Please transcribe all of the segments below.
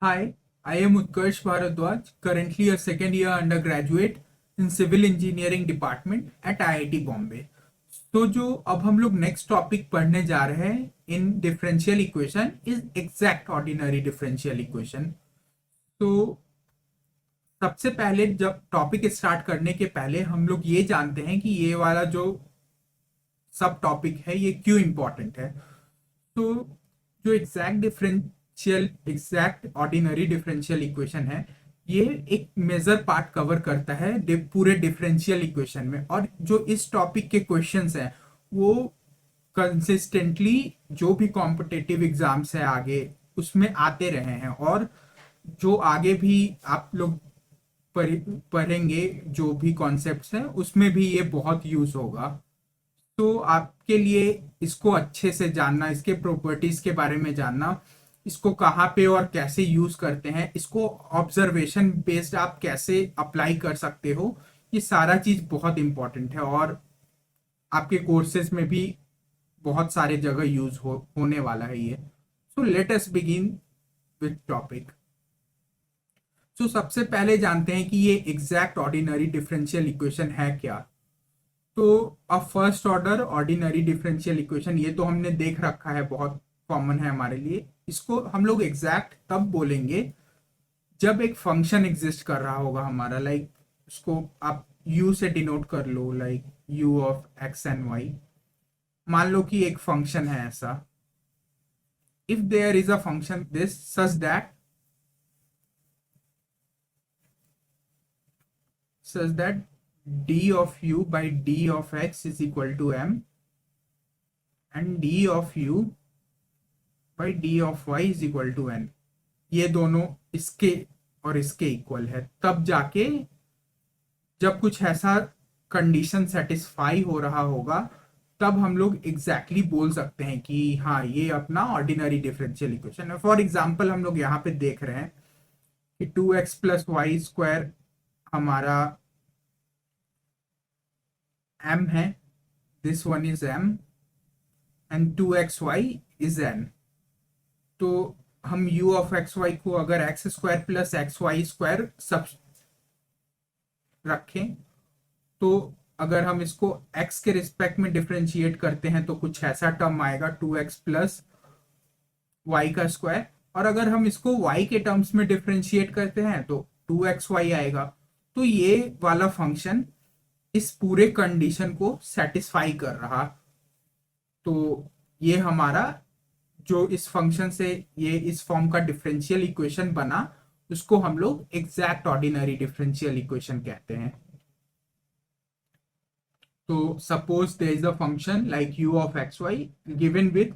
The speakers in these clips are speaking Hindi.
Hi, I am Utkarsh Bharadwaj, currently a second year undergraduate in Civil Engineering Department at IIT Bombay. तो जो अब हम लोग नेक्स्ट टॉपिक पढ़ने जा रहे हैं इन differential equation is exact ordinary differential equation. तो सबसे पहले जब टॉपिक स्टार्ट करने के पहले हम लोग ये जानते हैं कि ये वाला जो सब टॉपिक है ये क्यों इम्पोर्टेंट है। तो जो एग्जैक्ट ऑर्डिनरी डिफरेंशियल इक्वेशन है ये एक मेजर पार्ट कवर करता है पूरे डिफरेंशियल इक्वेशन में। और जो इस टॉपिक के क्वेश्चंस हैं वो कंसिस्टेंटली जो भी कॉम्पिटिटिव एग्जाम्स है आगे उसमें आते रहे हैं, और जो आगे भी आप लोग पढ़ेंगे जो भी कॉन्सेप्ट्स हैं उसमें भी ये बहुत यूज होगा। तो आपके लिए इसको अच्छे से जानना, इसके प्रॉपर्टीज के बारे में जानना, इसको कहाँ पे और कैसे यूज करते हैं, इसको ऑब्जर्वेशन बेस्ड आप कैसे अप्लाई कर सकते हो, ये सारा चीज बहुत इंपॉर्टेंट है और आपके कोर्सेज में भी बहुत सारे जगह यूज होने वाला है ये। So let us begin with topic. So सबसे पहले जानते हैं कि ये एग्जैक्ट ऑर्डिनरी डिफरेंशियल इक्वेशन है क्या। तो अब first order ordinary differential equation ये तो हमने देख रखा है, बहुत कॉमन है हमारे लिए। इसको हम लोग एग्जैक्ट तब बोलेंगे जब एक फंक्शन एग्जिस्ट कर रहा होगा हमारा, लाइक उसको आप u से डिनोट कर लो, like u of x and y। मान लो कि एक फंक्शन है ऐसा, if there is a function this such that d of u by d of x is equal to m and d of u by d of y is equal to n। ये दोनों इसके और इसके इक्वल है, तब जाके जब कुछ ऐसा कंडीशन सेटिस्फाई हो रहा होगा तब हम लोग एग्जैक्टली बोल सकते हैं कि हाँ ये अपना ऑर्डिनरी डिफरेंशियल इक्वेशन है। फॉर एग्जाम्पल हम लोग यहाँ पे देख रहे हैं कि 2x प्लस वाई स्क्वायर हमारा m है, this one is m and 2xy is n। तो हम u ऑफ एक्स वाई को अगर X square plus x Y square सब रखें तो अगर हम इसको x के रिस्पेक्ट में डिफरेंशिएट करते हैं तो कुछ ऐसा टर्म आएगा 2x प्लस वाई का स्क्वायर, और अगर हम इसको y के टर्म्स में डिफरेंशिएट करते हैं तो 2xy आएगा। तो ये वाला फंक्शन इस पूरे कंडीशन को सेटिस्फाई कर रहा। तो ये हमारा जो इस फंक्शन से ये इस फॉर्म का डिफरेंशियल इक्वेशन बना उसको हम लोग एग्जैक्ट ऑर्डिनरी डिफरेंशियल इक्वेशन कहते हैं। तो suppose there is a function like u of xy given with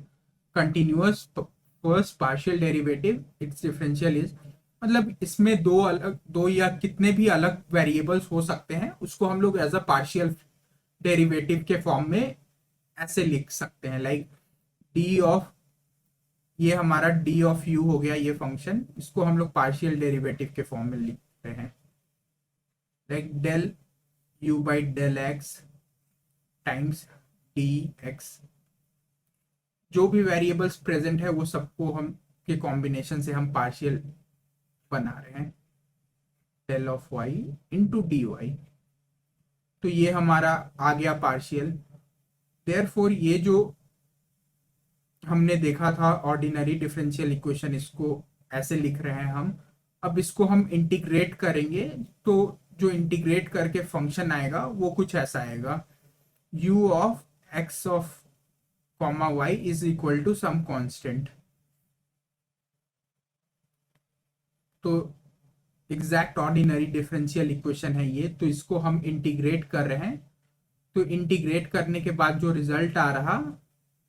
continuous first partial derivative, it's differential is, मतलब इसमें दो या कितने भी अलग वेरिएबल्स हो सकते हैं उसको हम लोग एज अ पार्शियल डेरिवेटिव के फॉर्म में ऐसे लिख सकते हैं, लाइक डी ऑफ, ये हमारा डी ऑफ यू हो गया ये फंक्शन, इसको हम लोग पार्शियल डेरिवेटिव के फॉर्म में लिखते हैं, like del U by del X times D X. जो भी वेरिएबल्स प्रेजेंट है वो सबको हम के कॉम्बिनेशन से हम पार्शियल बना रहे हैं, del of Y into D Y. तो ये हमारा आ गया पार्शियल। देयरफॉर ये जो हमने देखा था ऑर्डिनरी डिफरेंशियल इक्वेशन, इसको ऐसे लिख रहे हैं हम। अब इसको हम इंटीग्रेट करेंगे तो जो इंटीग्रेट करके फंक्शन आएगा वो कुछ ऐसा आएगा, u of x of comma y is equal to some constant. तो एग्जैक्ट ऑर्डिनरी डिफरेंशियल इक्वेशन है ये, तो इसको हम इंटीग्रेट कर रहे हैं। तो इंटीग्रेट करने के बाद जो रिजल्ट आ रहा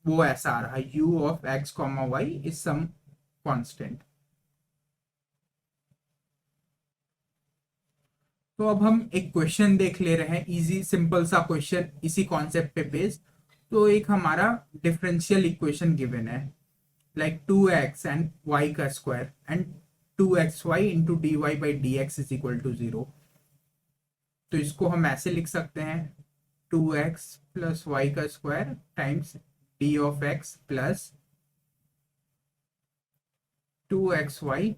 वो ऐसा आ रहा, u of x comma y is some constant. तो अब हम एक क्वेश्चन देख ले रहे हैं, इजी सिंपल सा क्वेश्चन इसी कॉन्सेप्ट पे बेस्ड। तो एक हमारा डिफरेंशियल इक्वेशन गिवन है लाइक 2x एंड y का square and 2xy into D Y by D X is equal to 0। तो इसको हम ऐसे लिख सकते हैं 2x प्लस वाई का square times D of X plus 2xy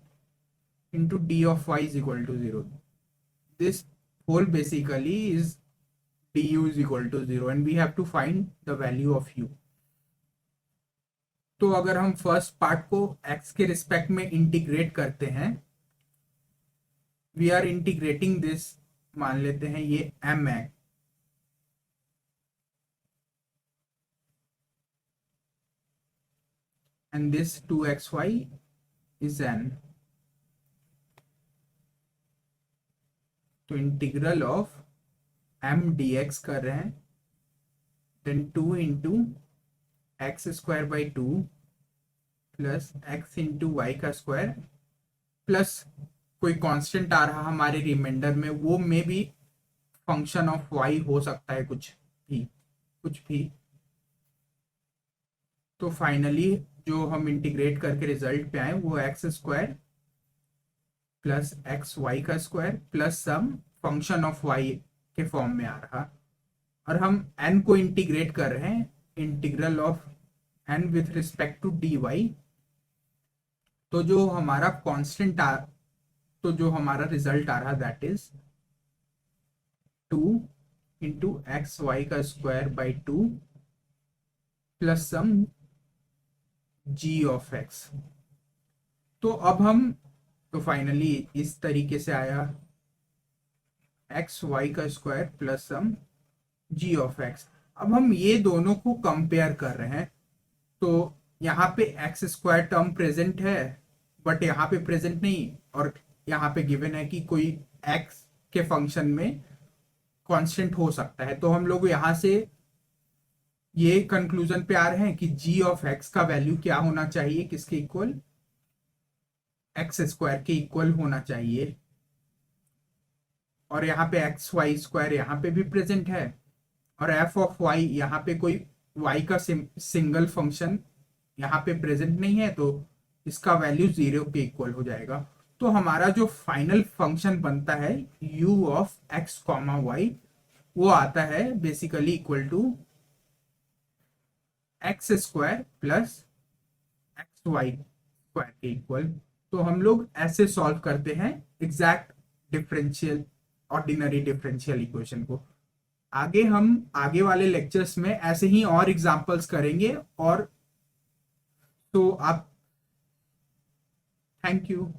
into d of y is equal to 0. This whole basically is du is equal to 0 and we have to find the value of u. तो अगर हम फर्स्ट पार्ट को x के रिस्पेक्ट में इंटीग्रेट करते हैं, वी आर इंटीग्रेटिंग दिस, मान लेते हैं ये m है, and this 2xy is n. तो इंटीग्रल ऑफ m dx कर रहे हैं, then 2 into X square by 2 plus X into Y का स्क्वायर प्लस कोई कांस्टेंट आ रहा हमारे रिमाइंडर में, वो में भी फंक्शन ऑफ वाई हो सकता है, कुछ भी। तो फाइनली जो हम इंटीग्रेट करके रिजल्ट पे आए वो X square plus x Y का square plus some function of Y के फॉर्म में आ रहा, और हम n को इंटीग्रेट कर रहे हैं, integral of n with respect to dy। तो जो हमारा कांस्टेंट तो जो हमारा रिजल्ट आ रहा that is 2 into X Y का square by 2 plus some g of x। तो अब हम तो फाइनली इस तरीके से आया एक्स वाई का square plus some g of x। अब हम ये दोनों को कंपेयर कर रहे हैं, तो यहाँ पे एक्स स्क्वायर टर्म प्रेजेंट है बट यहाँ पे प्रेजेंट नहीं, और यहाँ पे गिवन है कि कोई x के फंक्शन में कांस्टेंट हो सकता है। तो हम लोग यहाँ से ये कंक्लूजन पे आ रहे हैं कि g ऑफ x का वैल्यू क्या होना चाहिए, किसके इक्वल, एक्स स्क्वायर के इक्वल होना चाहिए। और यहाँ पे एक्स वाई स्क्वायर यहाँ पे भी प्रेजेंट है, और एफ ऑफ वाई यहाँ पे कोई y का सिंगल फंक्शन यहाँ पे प्रेजेंट नहीं है, तो इसका वैल्यू 0 के इक्वल हो जाएगा। तो हमारा जो फाइनल फंक्शन बनता है u of x comma y, वो आता है basically equal to x square plus x Y square के इक्वल। तो हम लोग ऐसे सॉल्व करते हैं exact differential ordinary differential equation को। हम आगे वाले लेक्चर्स में ऐसे ही और एग्जांपल्स करेंगे, और तो आप थैंक यू।